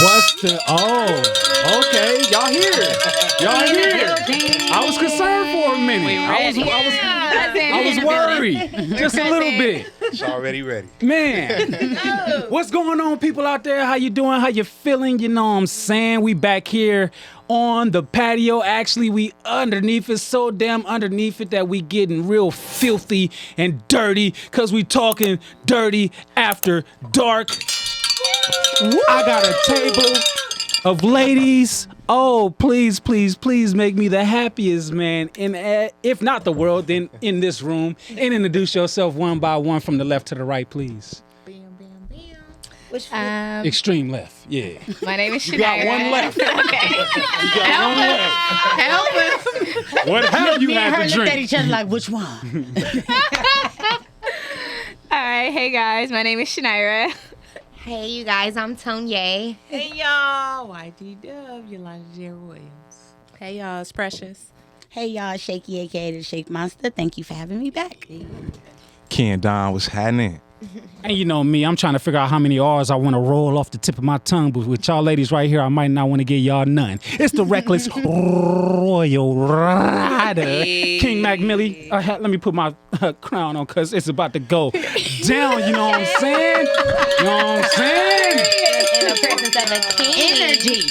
What's the? Oh, okay. Y'all here. I was concerned for a minute. I was worried, just a little bit. It's already ready. Man, what's going on, people out there? How you doing? How you feeling? You know what I'm saying? We back here on the patio. Actually, we underneath it, so damn underneath it that we getting real filthy and dirty because we talking dirty after dark. I got a table of ladies. Oh, please, please, please make me the happiest man in, if not the world, then in this room. And introduce yourself one by one from the left to the right, please. Which Extreme left, yeah. My name is Shanyra. You got one left. Okay. You got one left. Help us. What have you had to looked at drink? each other like, which one? All right. Hey, guys. My name is Shanyra. Hey, you guys, I'm Tonyae. Hey, y'all. YDW, Yolanda J. Williams. Hey, y'all. It's Precious. Hey, y'all. Shaky, a.k.a. the Shake-monsta. Thank you for having me back. Kendon was happening. And you know me, I'm trying to figure out how many R's I want to roll off the tip of my tongue, but with y'all ladies right here, I might not want to give y'all none. It's the Reckless Royal Rider, King Mac Millie. Let me put my crown on because it's about to go down, you know what I'm saying? You know what I'm saying? In the presence of a king. Energy.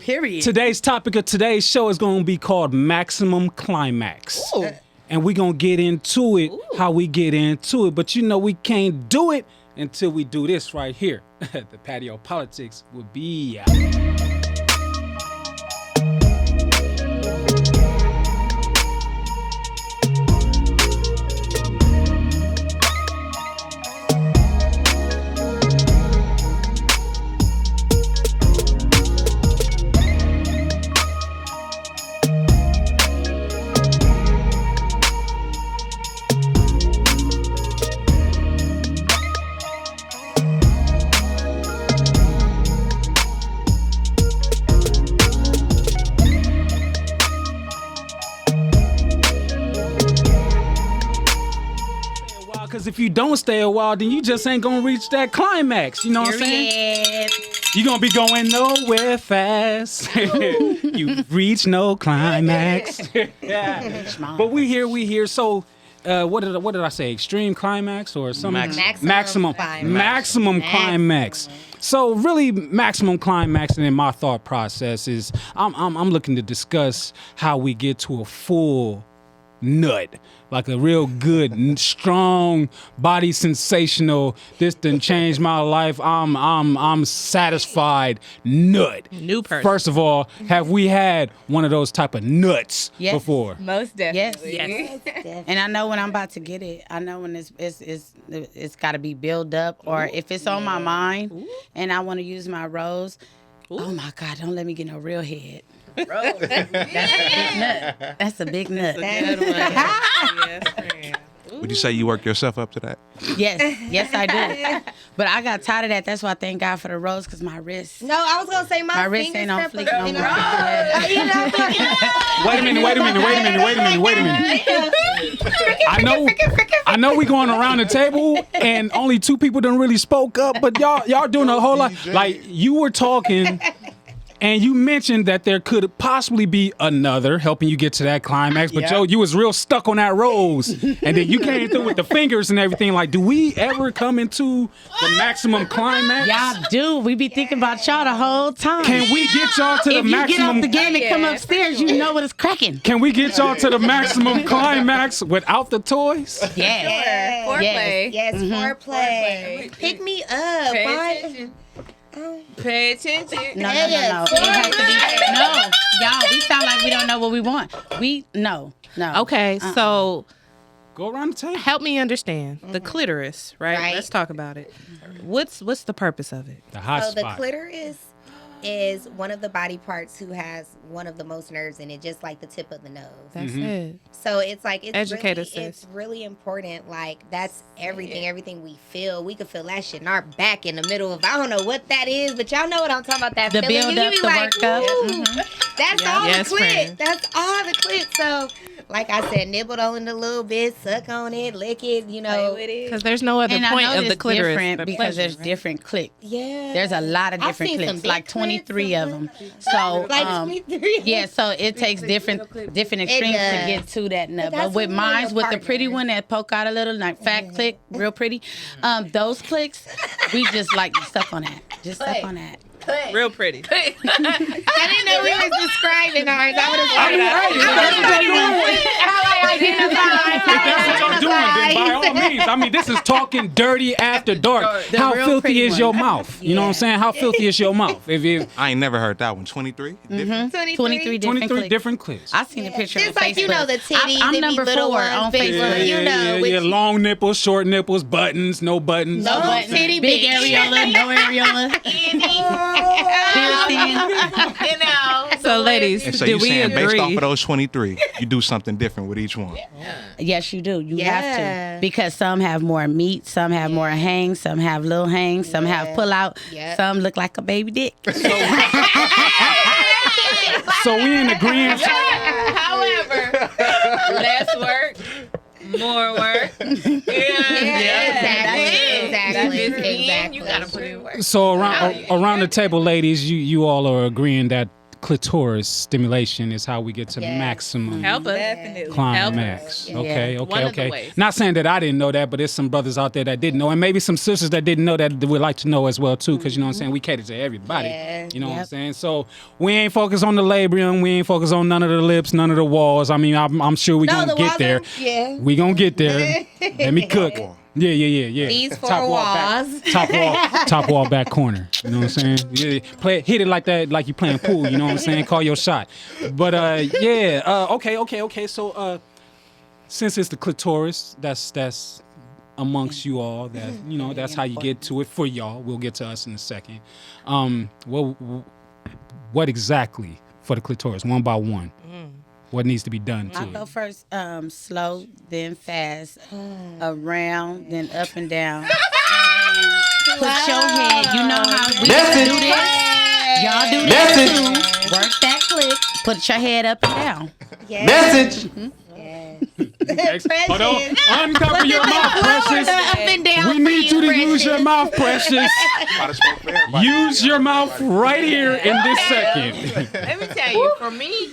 Period. Today's topic of today's show is going to be called Maximum Climax. Ooh. And we're going to get into it, how we get into it. But you know, we can't do it until we do this right here. The patio politics will be out. Because if you don't stay a while, then you just ain't gonna reach that climax. You know what I'm saying? You're gonna be going nowhere fast. You reach no climax. But we here. So, what did I say? Extreme climax or something? Maximum climax. So really, maximum climaxing in my thought process is I'm looking to discuss how we get to a full nut, like a real good, strong body, sensational. This done changed my life. I'm satisfied nut. New person. First of all, have we had one of those type of nuts before? Most definitely. Yes. And I know when I'm about to get it. I know when it's got to be built up, or if it's on my mind and I want to use my rose. Oh my God! Don't let me get no real head. That's a big nut. Yes, ma'am. Would you say you work yourself up to that? Yes, I do. But I got tired of that. That's why I thank God for the rose, because my wrist. No, I was gonna say my wrist ain't on fleek no more. Wait a minute. I know we going around the table and only two people done really spoke up, but y'all doing a whole lot. Like, you were talking and you mentioned that there could possibly be another helping you get to that climax, but Joe, you was real stuck on that rose, and then you came through with the fingers and everything. Like, do we ever come into the maximum climax? Y'all do. We be thinking about y'all the whole time. Can we get y'all to the if you maximum? get off the game and come upstairs, you know what is cracking. Can we get y'all to the maximum climax without the toys? Yeah. Foreplay. Yes, foreplay. Pick me up. Pay Why? attention. Pay attention. No. It has to be. No, y'all. We sound like we don't know what we want. No. Okay, so Go around the table. help me understand the clitoris, right? Right. Let's talk about it. What's the purpose of it? The hot So the spot. clitoris is one of the body parts who has one of the most nerves in it, just like the tip of the nose. That's it. So it's like Educate us, sis. it's really important. Like, that's everything we feel. We could feel that shit in our back in the middle of, I don't know what that is, but y'all know what I'm talking about. That The feeling. build You up, be the like, work up. "Ooh." That's all Yes, the clit. friend. That's all the clit. So, like I said, nibble on it a little bit, suck on it, lick it, you know. Because there's no other And I point know of the it's clitoris different but because pleasure, there's right? different clicks. Yeah. There's a lot of I've different seen some clicks, big like clits, 23 some of them. So, like 23. yeah, so it takes different extremes to does. get to that nut. that's But with when you know mine, your with the pretty partner. one that poke out a little, like fat click, real pretty, those clicks, we just like suck on that. Just suck on that. Real pretty. I didn't know we was describing ours. I would have I mean, hey, if that's what y'all doing, then by all means. I mean, this is talking dirty after dark. How real filthy pretty is one. your mouth? You know what I'm saying? How filthy is your mouth? If I ain't never heard that one. 23? Different? 23 different 23 clicks. different clicks. I seen a picture Just on like, Facebook. you know, the titties, I'm they be number little 4 ones, on big Facebook. ones. You know, which- long nipples, short nipples, buttons, no buttons. No You know what I'm button, saying? big areola, no areola. Piercing. You know. So, ladies, And so do you we saying based off agree? of those 23, you do something different with each one. Yes, you do. You have Yeah. to. Because some have more meat, some have more hangs, some have little hangs, some have pull out, Yeah. some look like a baby dick. So we in agreement. However, less work, more work. Exactly. You gotta put in work. So around the table, ladies, you all are agreeing that clitoris stimulation is how we get to maximum Help us. Definitely. climax. Yeah. Okay, One of the okay. ways. Not saying that I didn't know that, but there's some brothers out there that didn't know, and maybe some sisters that didn't know that would like to know as well too, because you know what I'm saying. We cater to everybody. Yeah. You know what I'm Yep. saying. So we ain't focused on the labium. We ain't focused on none of the lips, none of the walls. I mean, I'm sure we gonna get there. Yeah. We gonna get there. Let me cook. Yeah. These four Top wall back- walls. top wall back corner. You know what I'm saying? Yeah, hit it like that, like you playing pool. You know what I'm saying? Call your shot. But okay. So since it's the clitoris, that's amongst you all. That you know, that's how you get to it for y'all. We'll get to us in a second. What exactly for the clitoris? One by one. What needs to be done to I'll go it? first slow, then fast, around, then up and down. Put your head, you know how we do this. Y'all do that too. Work that click. Put your head up and down. Message. Hold on. Uncover your mouth, precious. Up and down. We need you to use your mouth, precious. Might as well for everybody. Use your mouth right here in this second. Let me tell you, for me,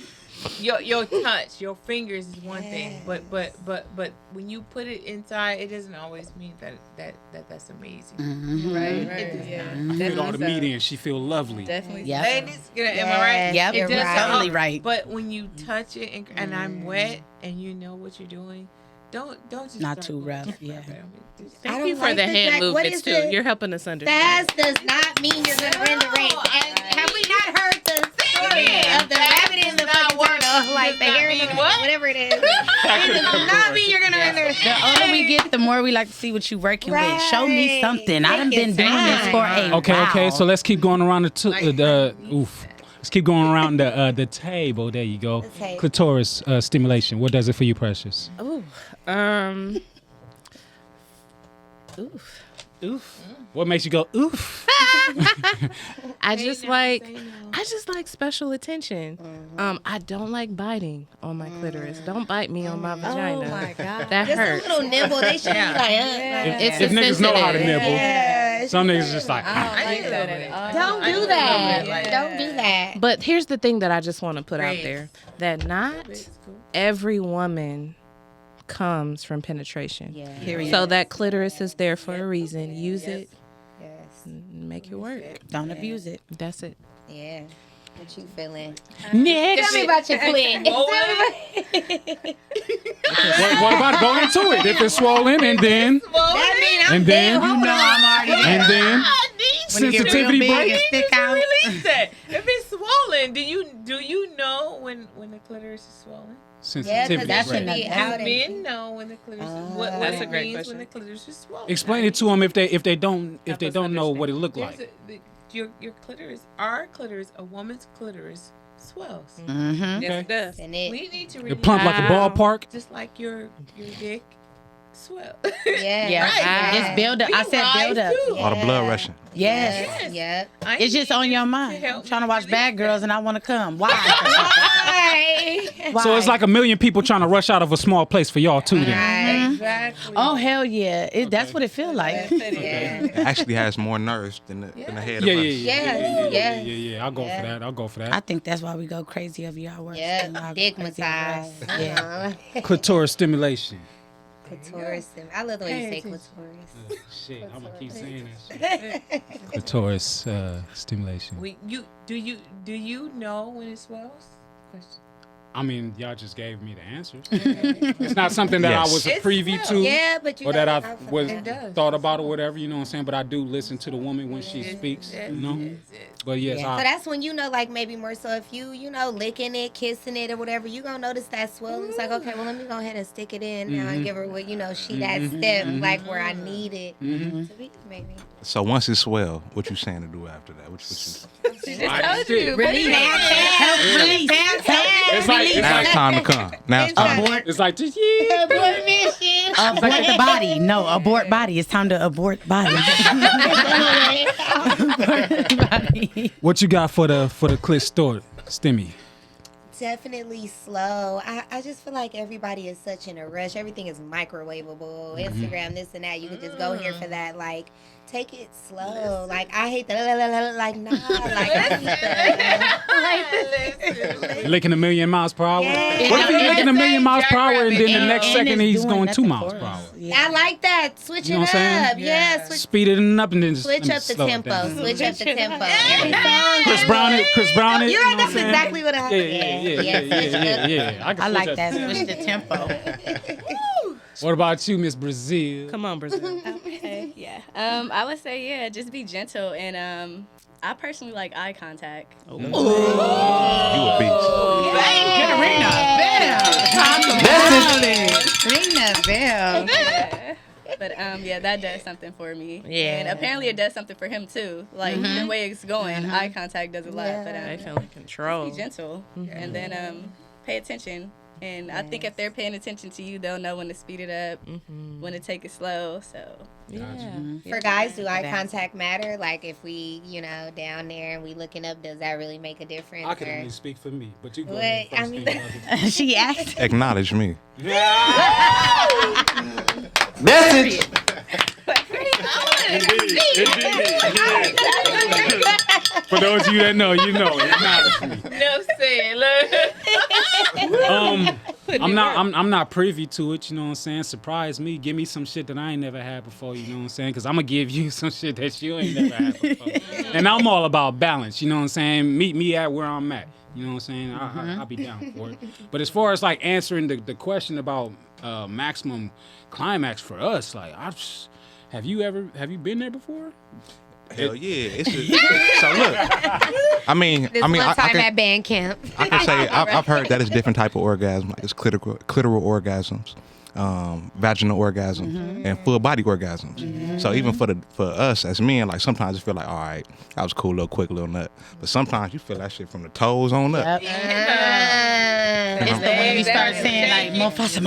your touch, your fingers is one thing, but when you put it inside, it doesn't always mean that's amazing, right? Put all the meat in. She feel lovely. Definitely. Yep. Ladies, am I right? Yep, It you're does totally help. right. But when you touch it and I'm wet and you know what you're doing, don't just Not start too going rough, too yeah. rough. I mean, just- I Thank don't you for like the this, hand like, what movements is too. the- You're helping us understand. Fast does not mean you're gonna render it. And have we not heard the story of the rabbit and the fucking turtle? Like the hair and the whatever it is. It does not mean you're gonna render it. The older we get, the more we like to see what you working with. Show me Right. something. I done Take been your doing this for time. a Okay. while. So let's keep going around Let's keep going around the table. There you go. table. Clitoris stimulation. What does it for you, precious? Oof. What makes you go oof? I just like special attention. I don't like biting on my clitoris. Don't bite me on my vagina. Oh my God. That Just hurts. a little nibble. They should be like, It's If niggas know how to sensitive. nibble, yeah. some niggas just like. Don't do that. Don't do that. But here's the thing that I just want to put out there: that not every woman comes from penetration. Period. So that clitoris is there for a reason. Use it, Yes. make it work. Don't abuse it. That's it. Yeah. What you feeling? Next. Tell me about your clit. What about it? Go into it. If it's swollen, and then That mean I'm And then- dead. Hold on. I'm already and then When it get real sensitivity big break. and stick out. Release that. If it's swollen, do you know when the clitoris is swollen? Sensitivity that's break. should be Do out. men know when the clitoris what That's it a great means question. when the clitoris is swollen? Explain it to them if they don't Help us know what it understand. looked like. Your clitoris, our clitoris, a woman's clitoris swells. Mm-hmm. Yes, it does. And it, We need to It release plump like a Wow. ballpark. just like your dick swell. Yeah. Yeah, it's build up. I said build up. All the blood rushing. Yes. Yep. It's just on your mind. help I'm trying to me watch release Bad Girls and I want to come. Why? Why? So it's like a million people trying to rush out of a small place for y'all too. Then. Exactly. Oh hell yeah! That's what it feel like. It actually has more nerves than the head Yeah, of yeah, us. yeah, Yes. yeah. I'll go for that. I'll go for I that. think that's why we go crazy over y'all work. Yeah. and y'all go Dick crazy over massage. us. Yeah. Clitoris stimulation. Clitoris. I love the way you say clitoris. Shit, I'm gonna keep saying that shit. Clitoris stimulation. Do you know when it swells? Question. I mean, y'all just gave me the answer. It's not something that Yes. I was a It's privy swell. to. Yeah, but you Or that I gotta go was from there. does. thought about or whatever, you know what I'm saying? But I do listen to the woman when she speaks, you know? But yes, So that's when you know, like maybe more so if you know, licking it, kissing it, or whatever, you gonna notice that swell. It's like, okay, well, let me go ahead and stick it in now and give her what she that step like where I need it to be, maybe. So once it's swell, what you saying to do after that? What you Release. Help release. It's like, now it's time to come. Now it's time. Abort. it's like just, yeah. Abort mission. Abort the body. No, abort body. It's time to abort body. Abort body. What you got for the clit stimmy? Definitely slow. I just feel like everybody is such in a rush. Everything is microwavable. Instagram, this and that. You can just go here for that. Like, take it slow. Like, I hate the like, nah. Like, Licking a million miles per hour? Yeah. What if he's licking a million miles per hour and then the next second it's he's doing going 2 nothing miles for per us. hour? I like that. Switch You know it what I'm saying? up. Yeah, switch Speed it up and then just Switch up the slow it tempo. down. Switch up the tempo. Every song. Chris Brown it. You're you know right. what That's I'm saying? exactly what I. Yeah. I like that. Switch the tempo. What about you, Miss Brazil? Come on, Brazil. Okay, yeah. I would say, yeah, just be gentle. And I personally like eye contact. You a beast. Ring the bell. But yeah, that does something for me. Yeah. And apparently it does something for him too. Like the way it's going, eye contact does a lot. Yeah. But They feel in control. be gentle. And then pay attention. And I think if they're paying attention to you, they'll know when to speed it up, when to take it slow. So For guys, do eye contact matter? Like if we, down there and we looking up, does that really make a difference? I can or- only speak for me, but you go What? ahead first. I mean- then other- She asked. Acknowledge me. Message. For those of you that know, you know. Acknowledge me. No saying. Look. I'm not privy to it, you know what I'm saying? Surprise me. Give me some shit that I ain't never had before, you know what I'm saying? Because I'm going to give you some shit that you ain't never had before. And I'm all about balance, you know what I'm saying? Meet me at where I'm at, you know what I'm saying? I'll be down for it. But as far as like answering the question about maximum climax for us, like, have you been there before? Hell yeah. So look, I mean, This I one time can, at band camp. I can say I've heard that it's different type of orgasm. Like it's clitoral orgasms, vaginal orgasms, and full body orgasms. So even for us as men, like sometimes you feel like, all right, that was cool, little quick, little nut. But sometimes you feel that shit from the toes on up. Yep. It's the way we start saying like Mufasa.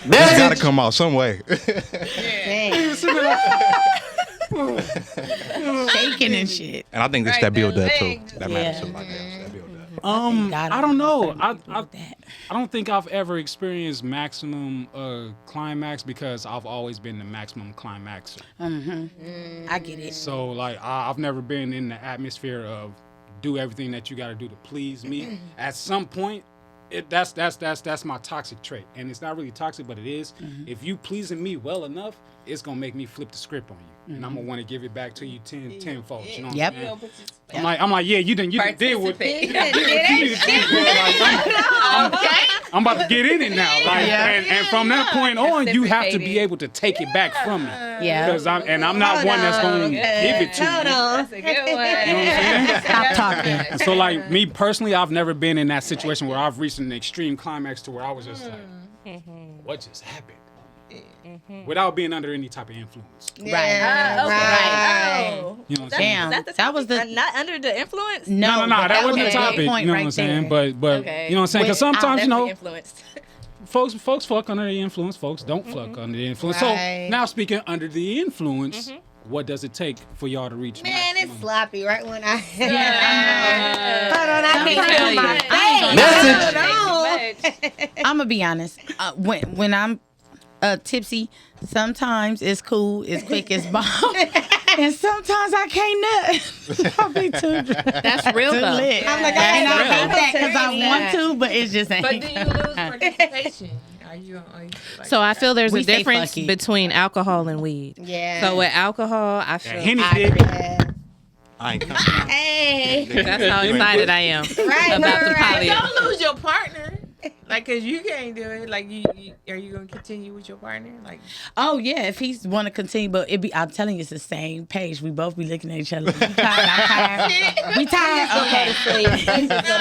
It's gotta come out some way. Shaking and shit. And I think it's that build up too. That matters Yeah. too. Like that build up. I don't know. I don't think I've ever experienced maximum climax because I've always been the maximum climaxer. I get it. So like I've never been in the atmosphere of do everything that you got to do to please me. At some point, that's my toxic trait, and it's not really toxic, but it is. If you pleasing me well enough, it's gonna make me flip the script on you, and I'm gonna want to give it back to you tenfold. You know what Yep. I'm saying? I'm like, yeah, you did what you need to do. I'm about to get in it now. Like, and from that point on, you have to be able to take it back from me. Yeah. Because I'm not one that's gonna give it to you. that's a good one. You know what I'm saying? Stop talking. And so like me personally, I've never been in that situation where I've reached an extreme climax to where I was just like, what just happened? Without being under any type of influence. Right. Right. Oh. You know what I'm saying? Damn. Is that the That was the not under the influence? no. No, that wasn't the was topic. You point know right what I'm saying? there. But Okay. you know what I'm saying? Because sometimes, Definitely influenced. folks fuck under the influence. Folks don't fuck under the influence. Right. So now speaking under the influence, what does it take for y'all to reach? Man, maximum? it's sloppy right when I. Yeah, Hold on, I can't tell feel you. my face. Message. I'm gonna be honest. When I'm tipsy, sometimes it's cool, it's quick, it's bomb, and sometimes I can't nut. I'll be too. That's real too though. lit. I'm like, And I I hate that because I experience want to, but it's just ain't. But do you lose participation? Are you like, So I feel there's We a say difference fuck it. between alcohol and weed. Yeah. So with alcohol, I feel Henny I- dick. yeah. I ain't coming. Hey. that's how excited I am Right, about the right. poly. don't lose your partner. Like, cause you can't do it. Like, you are you gonna continue with your partner? Like, Oh yeah, if he's want to continue, but I'm telling you, it's the same page. We both be looking at each other. We tired. I'm tired. We tired. Okay.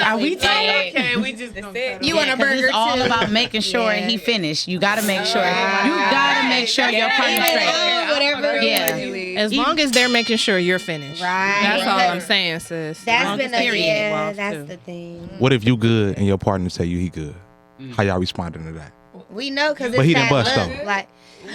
Are we tired? okay, we just gonna cut You off. want a 'Cause burger it's all too? about making sure Yeah. he finished. You gotta make sure. You gotta make sure your partner's straight. Whatever. Yeah. As long as they're making sure you're finished. Right. That's all I'm saying, sis. As That's long been as a they're yeah. involved, That's too. the thing. What if you good and your partner tell you he good? How y'all responding to that? We know because But it's he done that bust, look. though. Like,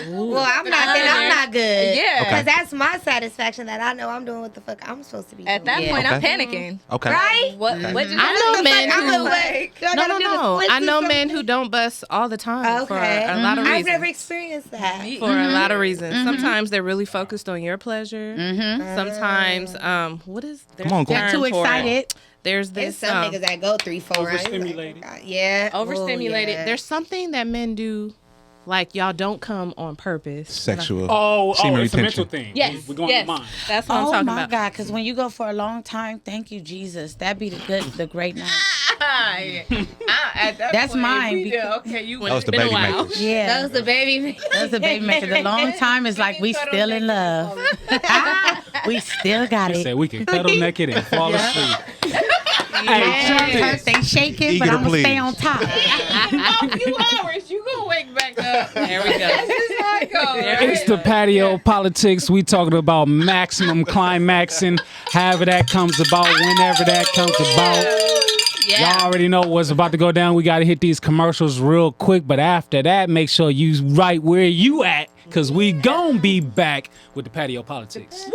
well, I'm not. Then I'm not good. Yeah. Okay. Because that's my satisfaction that I know I'm doing what the fuck I'm supposed to be At doing. that Yeah. point, I'm Okay. panicking. Okay. Right? What? What you I know men who. No. I know men who don't bust all the time for Okay. a lot of I've reasons. never experienced that. For a lot of reasons. Sometimes they're really focused on your pleasure. Sometimes, what is there's Come on, a go. They're term too for it. excited. There's There's this some niggas that go 3-4 rounds. Overstimulated. Yeah. overstimulated. Oh, yeah. There's something that men do, like y'all don't come on purpose. Sexual. It's Semen a retention. mental thing. Yes, We're going yes. to mind. That's what I'm Oh talking my about. God! Because when you go for a long time, thank you Jesus. That be the great night. At that That's point, mine, we do. because- Okay, you That was the Been a baby while. makers. Yeah, That was the baby. that's the baby maker. The long time is like we still in love. We still got He it. said we can cuddle naked and fall asleep. Hey, check Hurt, this. they shaking, Eager but to I'm gonna stay please. on top. in a few hours, you gonna wake back up. There we go. This is how it goes. It's the patio politics. We talking about maximum climaxing, however that comes about, whenever that comes about. Y'all already know what's about to go down. We got to hit these commercials real quick, but after that, make sure you right where you at, because we gon' be back with the patio politics.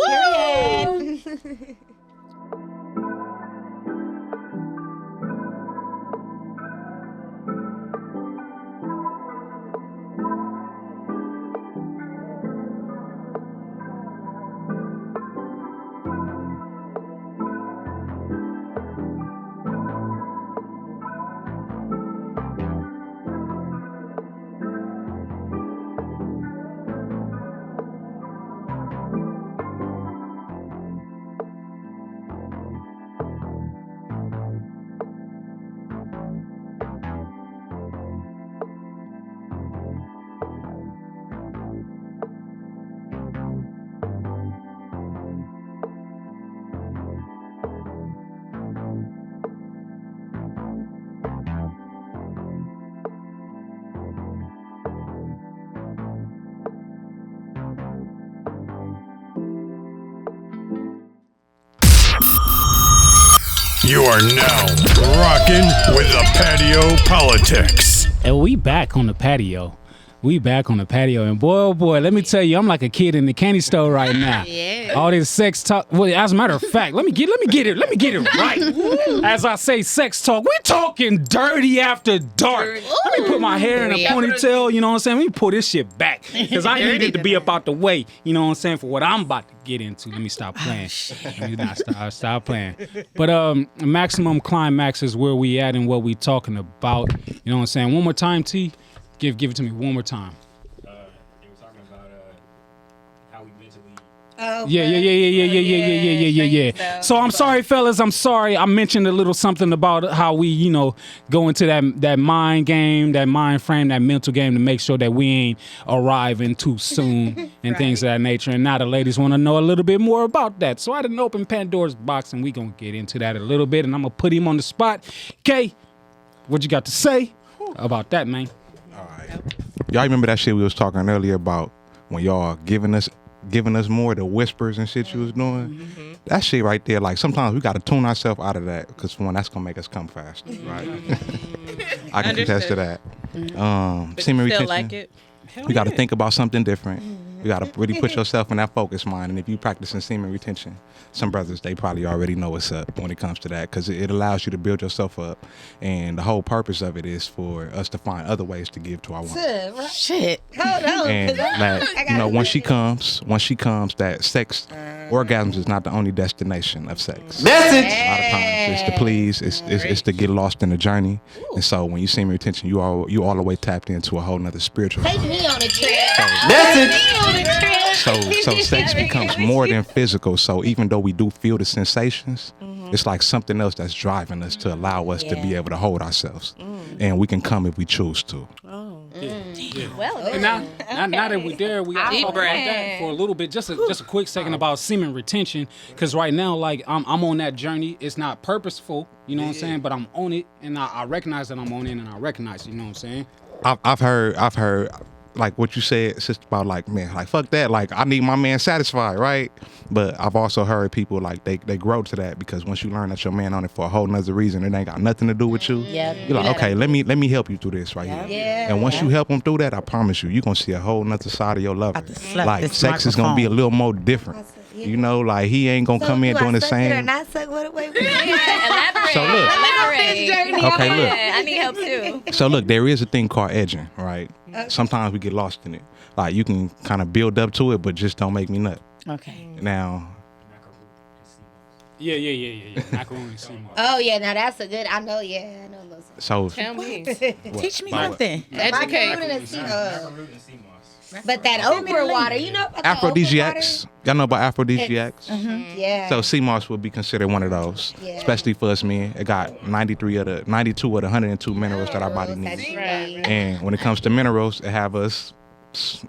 You are now rocking with the patio politics. And we back on the patio. We back on the patio, and boy, oh boy, let me tell you, I'm like a kid in the candy store right now. Yeah. All this sex talk. Well, as a matter of fact, let me get it right. As I say, sex talk. We talking dirty after dark. Let me put my hair in a ponytail. You know what I'm saying? Let me pull this shit back because I need it to be up out the way. You know what I'm saying? For what I'm about to get into. Let me stop playing. Let me not stop playing. But maximum climax is where we at and what we talking about. You know what I'm saying? One more time, T. Give it to me one more time. They were talking about how we mentally. Oh, Yeah. So I'm sorry, fellas. I'm sorry. I mentioned a little something about how we, go into that mind game, that mind frame, that mental game to make sure that we ain't arriving too soon and things of that nature. And now the ladies want to know a little bit more about that. So I didn't open Pandora's box, and we gonna get into that a little bit. And I'm gonna put him on the spot. Kay, what you got to say about that, man? Y'all remember that shit we was talking earlier about when y'all giving us more the whispers and shit you was doing? Mm-hmm. That shit right there, like sometimes we got to tune ourselves out of that because for one, that's gonna make us come faster, right? I can contest to that. Semen Still retention. like it. You got to think about something different. You got to really put yourself in that focus mind. And if you practicing semen retention, some brothers, they probably already know what's up when it comes to that, because it allows you to build yourself up. And the whole purpose of it is for us to find other ways to give to our woman. Shit. Hold on. And like, you know, once she comes, that sex, orgasms is not the only destination of sex. Message. A lot of times it's to please, it's to get lost in the journey. And so when you semen retention, you all the way tapped into a whole nother spiritual. Take me on a trip. Message. So sex becomes more than physical. So even though we do feel the sensations, it's like something else that's driving us to allow us to be able to hold ourselves. And we can come if we choose to. Well, And now that we're there, we got to talk about that for a little bit. Just a quick second about semen retention, because right now, like I'm on that journey. It's not purposeful, you know what I'm saying, but I'm on it, and I recognize that I'm on it, and I recognize it, you know what I'm saying. I've heard like what you said, it's just about like, man, like fuck that, like I need my man satisfied, right? But I've also heard people like they grow to that, because once you learn that your man on it for a whole nother reason, it ain't got nothing to do with you. You're like, okay, let me help you through this right here. Yeah. And once you help him through that, I promise you're gonna see a whole nother side of your lover. Like this sex is gonna be a little more different. You know, like he ain't gonna come in doing the Or same. not suck? What? Wait. Elaborate. So look. Elaborate. Okay, look. I need help too. So look, there is a thing called edging, right? Sometimes we get lost in it. Like you can kind of build up to it, but just don't make me nut. Okay. Now, Yeah. Macaroni and sea moss. Oh yeah, now that's a good. I know those. so Tell me. Teach me something. Educate. But that okra water, you know about the aphrodisiacs. Y'all know about aphrodisiacs? Yeah. So sea moss would be considered one of those, Yeah. especially for us men. It got 92 of the 102 minerals that our body That's needs. right. And when it comes to minerals, it have us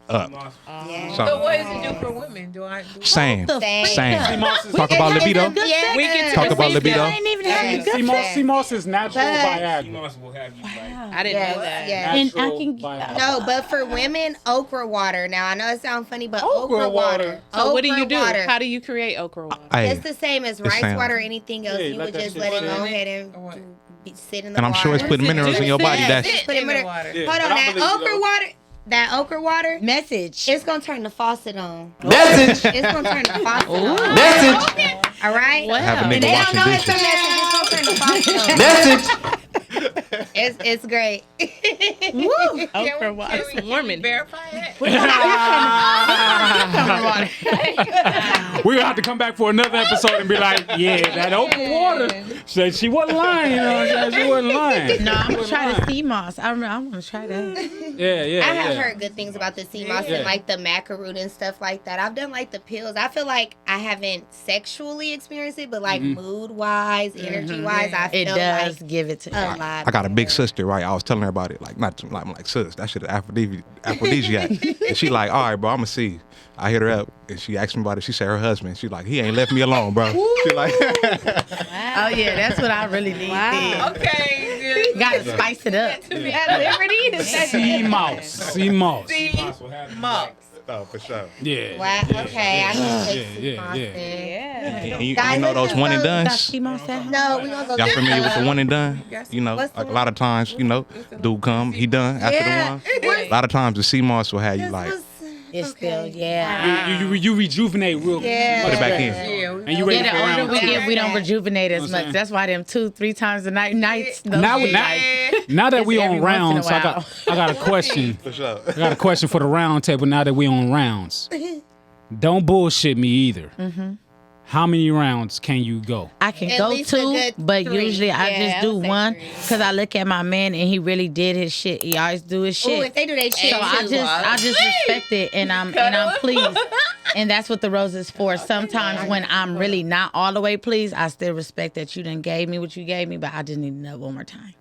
up. Yeah. So what does it do for women? Do I do Same. Same. Talk about libido. Yeah. We can Talk about libido. I ain't even had the good Sea moss is natural Viagra. Seamoss will have you like. I didn't know that. Yes. And I Natural can Viagra. No, but for women, okra water. Now I know it sounds funny, but Okra okra water. water. So what do you do? Water. How do you create okra water? Hey, It's the same as rice same. water or anything else. Yeah, You let would that just shit let it sit go in ahead and sit in the and I'm sure it's water. putting minerals in your body. That's Put it in the water. Yeah, Hold but on, I that believe you, okra though. water. That okra water. message. It's gonna turn the faucet on. Message. It's gonna turn the faucet on. Message. All right. have a And nigga they don't washing know it's a dishes. message. It's gonna turn the faucet on. Message. It's great. Okra water. It's warming. verify it? We're gonna have to come back for another episode and be like, yeah, that open water. Said she wasn't lying, you know what I'm saying? She wasn't lying. No, I'm gonna try the sea moss. I want to try that. Yeah. I have heard good things about the sea moss Yeah. and like the macaroon and stuff like that. I've done like the pills. I feel like I haven't sexually experienced it, but like mood wise, energy wise, I It feel does like give it to a you. lot. I got a big sister, right? I was telling her about it, like not too, like I'm like, sis, that shit is aphrodisiac. And she like, all right, bro, I'ma see. I hit her up and she asked me about it. She said her husband. She like, he ain't left me alone, bro. She like, Oh yeah, that's what I really need. Wow. Okay. Gotta spice it up. Sea moss. Sea moss. Seamoss will have you like. oh, for sure. Yeah. Wow. Okay, I can take sea yeah. moss then. And you know those one and Got dones? sea moss at home? No, we gonna go. Y'all get familiar with the some. one and done? You know, What's the like a lot of times, you know, dude come, he done after Yeah. the one. A lot of times the sea moss will have you This like, was- It's okay. still, yeah. You rejuvenate real Yeah. put it back in. And you ready Yeah, for the older round we two. get, we don't rejuvenate as Know what I'm much. saying? That's why them 2-3 times a nights. those Now, be now, like- now that It's we every on once in a rounds, I got a question. For sure. I got a question for the round table now that we on rounds. Don't bullshit me either. How many rounds can you go? I can At go least a 2, good but 3. usually I Yeah, just I do would say 1 3. because I look at my man and he really did his shit. He always do his Ooh, shit. if they do their shit, So I just respect it and I'm pleased. And that's what the rose is for. Sometimes when I'm really not all the way pleased, I still respect that you done gave me what you gave me, but I just need to know one more time.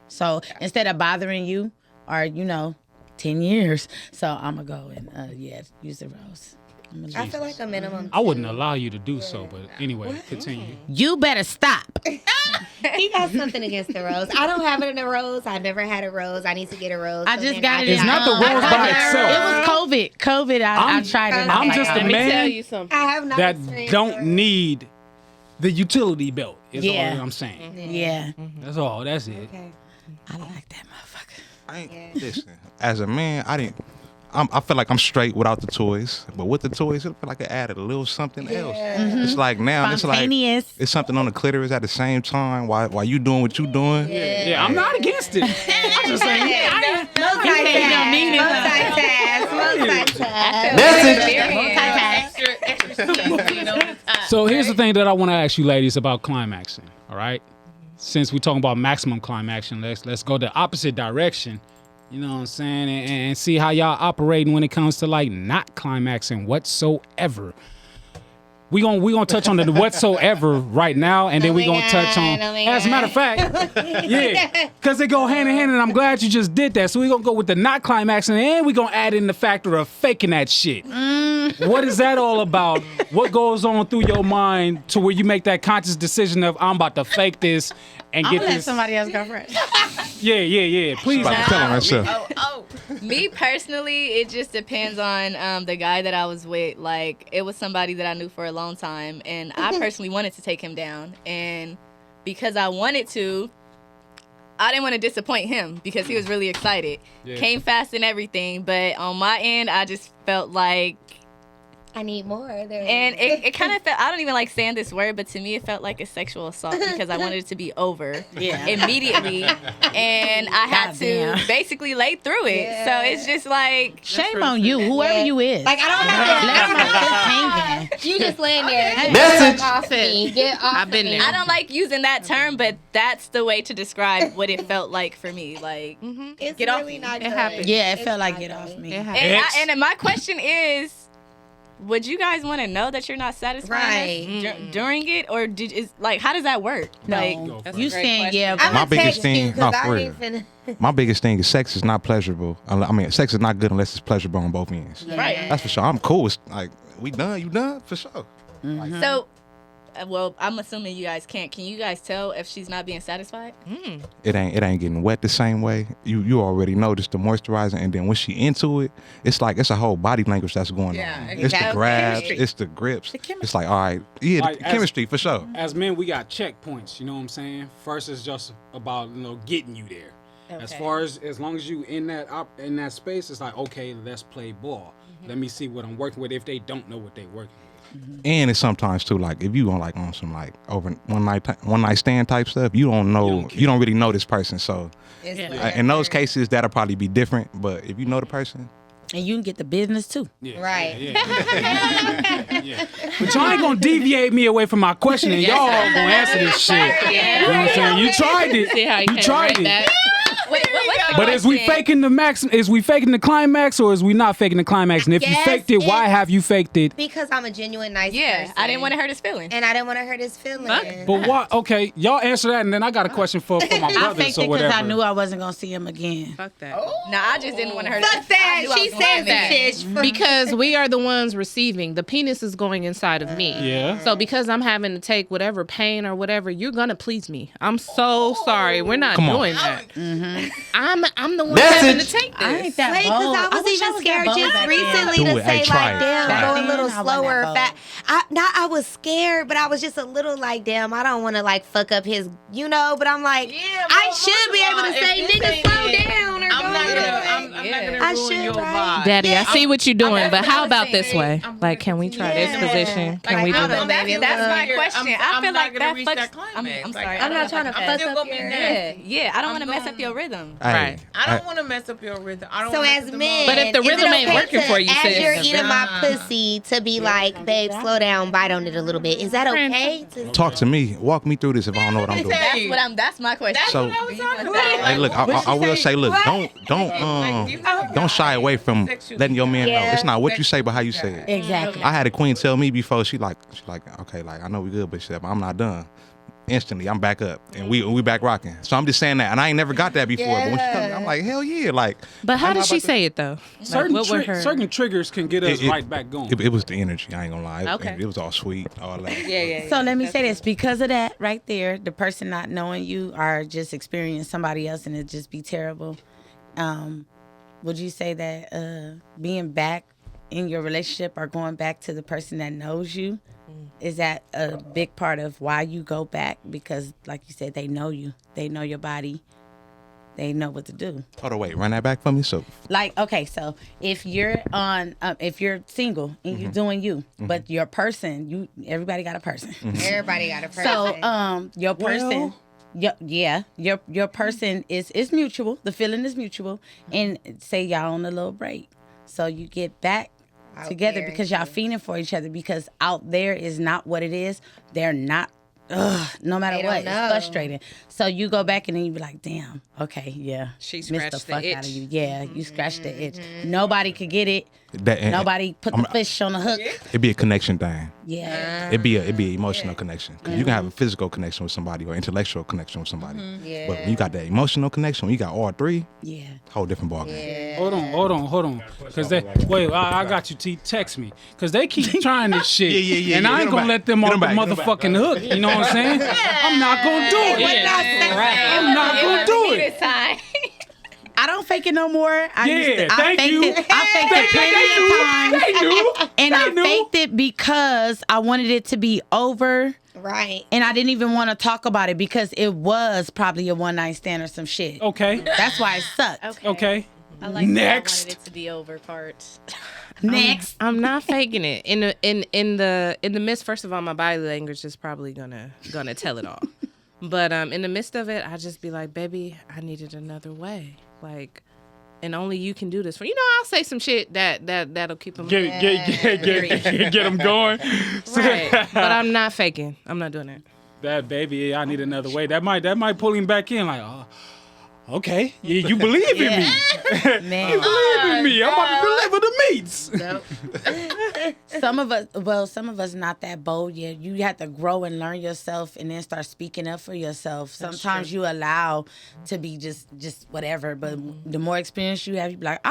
So instead of bothering you or 10 years, so I'm gonna go and use the rose. I feel like a minimum. I wouldn't allow you to do so, but anyway, continue. You better stop. He got something against the rose. I don't have it in a rose. I never had a rose. I need to get a rose. I So just then got it. It's not the rose by itself. It was COVID. I tried it. and I'm was just like, a oh, man Tell you something. I have not that experienced don't a rose. need the utility belt. Is Yeah. all I'm saying. Yeah, That's all. That's it. Okay. I like that motherfucker. Listen, as a man, I feel like I'm straight without the toys, but with the toys, I feel like it added a little something else. It's like now, it's like it's something on the clitoris at the same time. While you doing what you doing. Yeah, I'm not against it. I'm just saying. So here's the thing that I want to ask you, ladies, about climaxing. All right, since we're talking about maximum climaxing, let's go the opposite direction. You know what I'm saying? And see how y'all operating when it comes to like not climaxing whatsoever. We gonna touch on the whatsoever right now, and then we gonna touch on. As a matter of fact, yeah, because they go hand in hand, and I'm glad you just did that. So we gonna go with the not climaxing, and we gonna add in the factor of faking that shit. What is that all about? What goes on through your mind to where you make that conscious decision of I'm about to fake this and get let this? somebody else go first. Yeah. Please. Tell him myself. Me personally, it just depends on the guy that I was with. Like, it was somebody that I knew for a long time, and I personally wanted to take him down. And because I wanted to, I didn't want to disappoint him because he was really excited. Yeah. Came fast and everything, but on my end, I just felt like I need more. And it kind of felt, I don't even like saying this word, but to me it felt like a sexual assault because I wanted it to be over immediately. And I had to basically lay through it. Yeah. So it's just like... Shame on you, whoever you is. Like, I don't have to... You just laying there. Message. Off me. Get off I've been there. I don't like using that term, but that's the way to describe what it felt like for me. Like, it's get really off not me. good. It happened. Yeah, it felt like get off me. And my question is... Would you guys want to know that you're not satisfied during it, or how does that work? No, like, you saying my biggest thing, my biggest thing is sex is not pleasurable. I mean, sex is not good unless it's pleasurable on both ends. Right. That's for sure. I'm cool. It's like we done. You done for sure. Mm-hmm. So, well, I'm assuming you guys can't. Can you guys tell if she's not being satisfied? It ain't getting wet the same way. You already noticed the moisturizing, and then when she into it, it's like it's a whole body language that's going on. It's the grabs, it's the grips. It's like, all right, like, chemistry for sure. As men, we got checkpoints. You know what I'm saying? First, it's just about getting you there. Okay. As long as you in that space, it's like, okay, let's play ball. Let me see what I'm working with. If they don't know what they're working with. And it's sometimes too, like if you on some like over one night stand type stuff, you don't know, you don't really know this person. So in those cases, that'll probably be different. But if you know the person, and you can get the business too, right? Yeah. But y'all ain't gonna deviate me away from my question, and y'all gonna answer this shit. You know what I'm saying? You tried it. See how you tried it. That. But is we faking the max? Is we faking the climax, or is we not faking the climax? And if you faked it, why have you faked it? Because I'm a genuine nice person. I didn't want to hurt his feelings. And I didn't want to hurt his feelings. But what? Okay, y'all answer that, and then I got a question for my brothers I faked it whatever. because I knew I wasn't gonna see him again. Fuck that. No, I just didn't want to hurt his feelings. Fuck that. She said that. Because we are the ones receiving. The penis is going inside of me. Yeah. So because I'm having to take whatever pain or whatever, you're gonna please me. I'm so sorry. We're not doing that. Mm-hmm. I'm the one having to take this. I ain't that Wait, because I was even scared just recently to say like, damn, go a little slower. I was scared, but I was just a little like, damn, I don't want to like fuck up his, but I'm like, I should be able to say, nigga, slow down or I'm not gonna ruin your vibe. Daddy, I see what you're doing, but how about this way? Like, can we try this position? Can we do that? That's my question. I feel like that fucks. I'm sorry. I'm not trying to fuck up your rhythm. Yeah, I don't want to mess up your rhythm. Right. I don't want to mess up your rhythm. I don't so wanna as mess up men, but if the rhythm ain't working for you, as you're eating my pussy, to be like, babe, slow down, bite on it a little bit. Is that okay? Talk to me. Walk me through this if I don't know what I'm doing. That's my question. So, hey, look, I will say, look, don't shy away from letting your man know. It's not what you say, but how you say it. Exactly. I had a queen tell me before, she like, okay, like I know we good, but she said, but I'm not done. Instantly, I'm back up and we back rocking. So I'm just saying that, and I ain't never got that before. But when she told me, I'm like, hell yeah, like. But how did she say it though? Certain triggers can get us right back going. It was the energy. I ain't gonna lie. Okay. It was all sweet, all that. Yeah. So let me say this: because of that, right there, the person not knowing you or just experiencing somebody else, and it just be terrible. Would you say that being back in your relationship or going back to the person that knows you? Is that a big part of why you go back? Because, like you said, they know you. They know your body. they know what to do. Hold on, wait, run that back for me. So, Like, okay, so if you're if you're single and you're doing you, but your person, everybody got a person. Everybody got a person. So, your person, your person is mutual. The feeling is mutual, and say y'all on a little break, so you get back together because y'all feeling for each other. Because out there is not what it is. They're not. No matter what, it's frustrating. So you go back and then you be like, damn, okay, yeah. She missed the scratched the fuck itch. out of you. Yeah, you scratched the itch. Nobody could get it. and Nobody put the fish on the hook. it'd be a connection thing. Yeah. It'd be an emotional connection. 'Cause you can have a physical connection with somebody or intellectual connection with somebody. Yeah. But when you got that emotional connection, when you got all three, Yeah. whole different ballgame. Yeah. Hold on. Because I got you. T, text me. Because they keep trying this shit. Yeah. And I ain't Get 'em gonna back. let them Get off 'em the back. Get 'em back. motherfucking hook. You know what I'm saying? I'm not gonna do it. I'm not gonna do it. This time. I don't fake it no more. I Thank you. faked it plenty of times. They knew. And They I knew. faked it because I wanted it to be over. Right. And I didn't even want to talk about it because it was probably a one night stand or some shit. Okay. That's why it sucked. Okay. I like Next. that I wanted it to be over part. Next. I'm not faking it. In the midst, first of all, my body language is probably gonna tell it all. But in the midst of it, I just be like, baby, I needed another way. Like, and only you can do this. I'll say some shit that'll keep them Get them going. right. But I'm not faking. I'm not doing that. That baby, I need another way. That might pull him back in. Like, okay, yeah, you believe in me. Man. You believe in me. I'm about to deliver the meats. Some of us not that bold yet. You have to grow and learn yourself and then start speaking up for yourself. Sometimes you allow to be just whatever, but the more experience you have, you be like,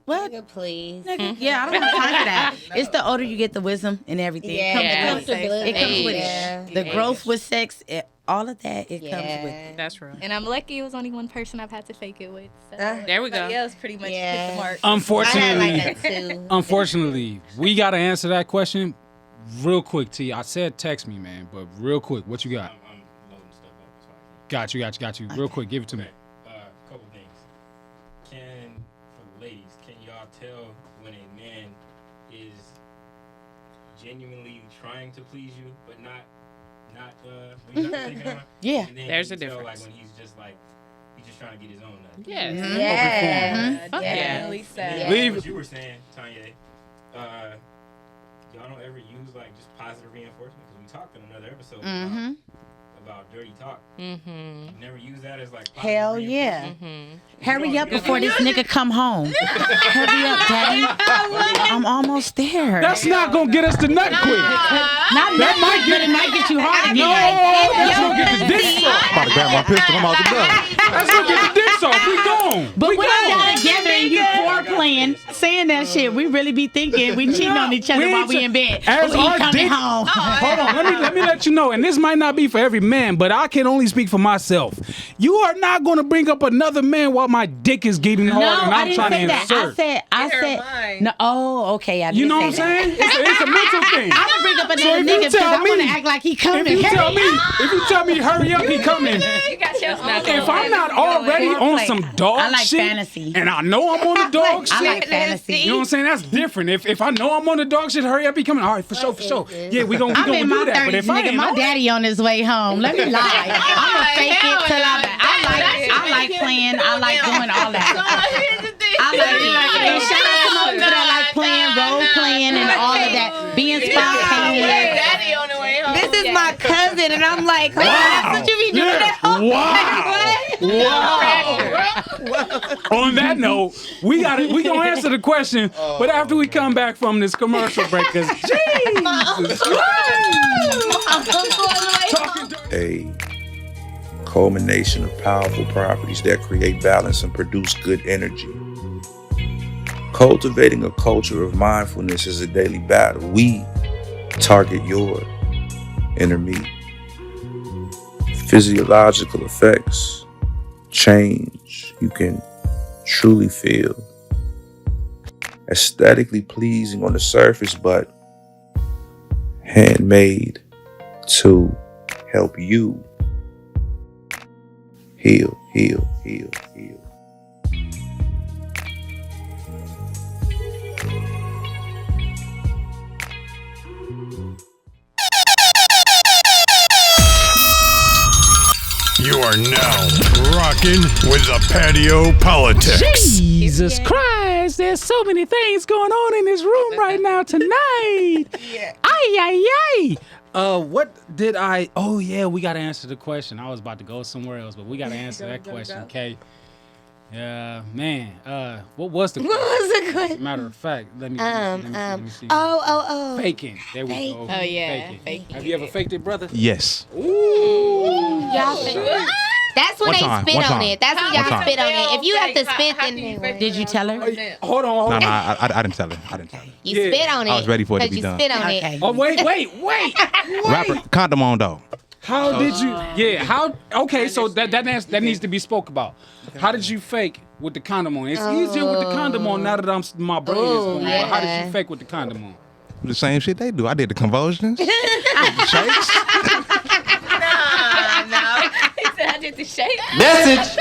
what? Nigga, please. Nigga, yeah, I don't have time for that. It's the older you get, the wisdom and everything. Yeah. It comes with it. It comes with Yeah. it. The growth with sex, all of that, it comes with it. That's right. And I'm lucky it was only one person I've had to fake it with. So There we go. everybody else pretty much hit the mark. Unfortunately, I had like that too. unfortunately, we got to answer that question real quick, T. I said text me, man, but real quick, what you got? I'm loading stuff up. That's why I can't. Got you. Real quick, give it to me. Couple things. For the ladies, can y'all tell when a man is genuinely trying to please you, but not when you're not taking it on? Yeah. And then There's you a can tell, difference. like when he's just trying to get his own nut. Yes. Yeah. Fuck Definitely And so. then Leave- what you were saying, Tonyae, y'all don't ever use like just positive reinforcement because we talked in another episode about dirty talk. Mm-hmm. You never use that as like positive Hell yeah. reinforcement. Hurry up before this nigga come home. Hurry up, daddy. I'm almost there. That's not gonna get us to nut quick. Not That might get it might get you hard. No, that's gonna get the dick I'm sucked. about to grab my pistol. I'm out the door. That's gonna get the dick sucked. We gone. But We when gone. y'all together and you foreplaying, saying that shit, we really be thinking we cheating on each other We while ain't we in bed. as But he our coming dick- home. Hold on, let me let you know, and this might not be for every man, but I can only speak for myself. You are not going to bring up another man while my dick is getting hard No, and I I'm didn't trying say to that. insert. I said, no. Oh, okay. I did You know what I'm say that. saying? It's a mental thing. I'm gonna bring up another So if you nigga because tell I want to me- act like he coming. If you tell me, hurry up, he coming. You got your own. If I'm not already on some dog I like shit, fantasy. and I know I'm on the dog I shit, like fantasy. you know what I'm saying? That's different. If I know I'm on the dog shit, hurry up, he coming. All right, for sure. Yeah, we gonna I'm in do my that. But 30s, if I nigga. ain't My on it, daddy on his way home. Let me lie. I'm gonna fake it till I like playing. I like doing all that. I like it. And shout out to my people that like playing, role playing, and all of that. Being spontaneous. Daddy on the way home. This is my cousin, and I'm like, wow, that's what you be doing at home. Wow. On that note, we gonna answer the question, but after we come back from this commercial break, because Jesus A culmination of powerful properties that create balance and produce good energy. Cultivating a culture of mindfulness is a daily battle. We target your inner me. Physiological effects, change you can truly feel. Aesthetically pleasing on the surface, but handmade to help you heal, heal, heal, heal. You are now rocking with the patio politics. Jesus Christ, there's so many things going on in this room right now tonight. Ay. What did I? Oh yeah, we gotta answer the question. I was about to go somewhere else, but we gotta answer that question, okay? Yeah, man. What was the question? What was the question? Matter of fact, let me see. Oh. Faking. There we go. Oh, yeah. Faking. Have you ever faked it, brother? Yes. Y'all think that's when One they time, spit one on time. it. That's when One y'all time. spit on it. If you have to spit, How then do you fake Did you tell her? Hold on. No, I didn't tell her. you Yeah. spit on it. I was ready for it to 'cause be you done. spit on Okay. it. Oh wait. Rapper, condom on though. How did you? Yeah. How? Okay. So that needs to be spoke about. How did you fake with the condom on? It's easier with the condom on now that my brain is going. But how did you fake with the condom on? The same shit they do. I did the convulsions, the shakes. No. He said I did the shake. Message.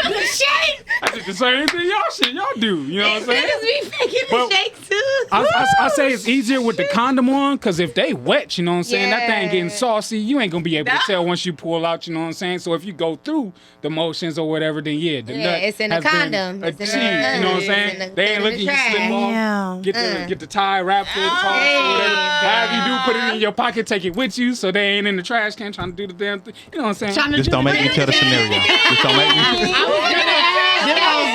I did the same thing y'all do. You know what I'm saying? We faking But- the shake too. I say it's easier with the condom on, because if they wet, you know what I'm saying, that thing getting Yeah. saucy, you ain't gonna be able to tell once you pull out, you know what I'm saying? So if you go through the motions or whatever, then the Yeah, nut it's in the has been condom. It's in achieved, the- you know what I'm it's saying? in the- They in ain't the looking, you trash. slip off, get the tie wrapped in, toss, or whatever. However you do, put it in your pocket, take it with you, so they ain't in the trash can trying to do the damn thing. You know what I'm saying? Just don't make me tell the scenario. Just don't make me.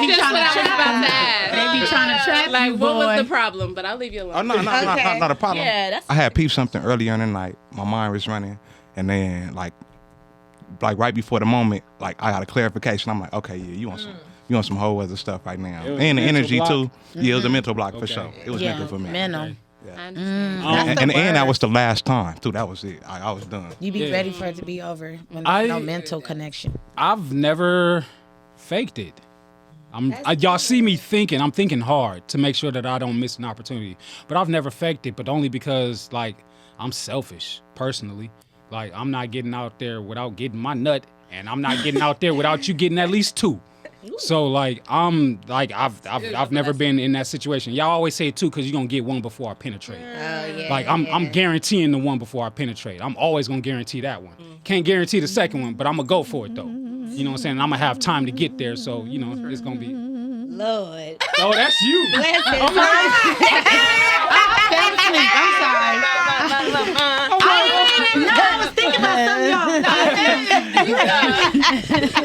Just what I was about to ask. They be trying to trap Like, you, what was the boy. problem? But I'll leave you alone. Oh no, not a problem. Yeah, that's I had peeped something earlier in the night. My mind was running, and then like right before the moment, like I got a clarification. I'm like, okay, yeah, you want some whole other stuff right now, It was and a the mental energy block? too. Yeah, it was a mental block for Okay. sure. It was Yeah, mental for me. mental. I understand. And that was the last time too. That was it. I was done. You be Yeah. ready for it to be over when I- there's no mental connection. I've never faked it. Y'all see me thinking. I'm thinking hard to make sure that I don't miss an opportunity. But I've never faked it, but only because like I'm selfish personally. Like I'm not getting out there without getting my nut, and I'm not getting out there without you getting at least two. So like I've never been in that situation. Y'all always say it too because you're gonna get one before I penetrate. Like I'm guaranteeing the one before I penetrate. I'm always gonna guarantee that one. Can't guarantee the second one, but I'm gonna go for it though. You know what I'm saying? I'm gonna have time to get there, so you know it's gonna be. Lord. Oh, that's you. Bless his I'm like, Fell asleep. I'm sorry. I was thinking about something, y'all.